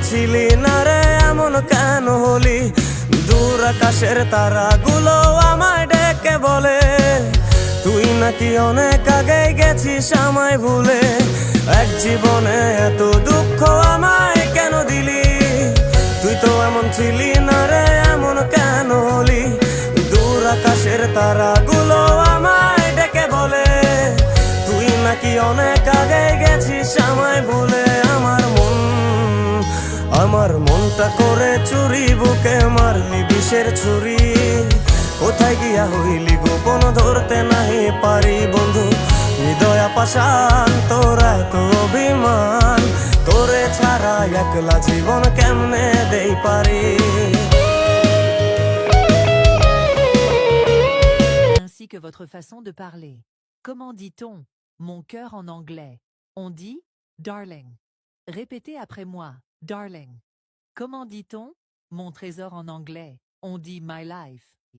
ছিলি না রে, এমন কেন হলি? দূর আকাশের তারাগুলো আমায় ডেকে বলে তুই নাকি অনেক আগে গেছিস আমায় ভুলে। এক জীবনে এত দুঃখ আমায় কেন দিলি? তুই তো এমন ছিলি না রে, এমন কেন হলি? দূর আকাশের তারাগুলো আমায় ডেকে বলে তুই নাকি অনেক আগে গেছিস আমায় ভুলে। আমার মনটা করে চুরি, বুকে মারলি বিষের ছুরি। কোথায় গিয়া হইলি গোপন, ধরতে নাহি পারি বন্ধু। হৃদয় পাষাণ তোর এত অভিমান, তোরে ছাড়া একলা জীবন কেমনে দেই পারি। Ainsi que votre façon de parler. Comment dit-on mon cœur en anglais? On dit darling. Répétez après moi, darling. Comment dit-on mon trésor en anglais? On dit my life.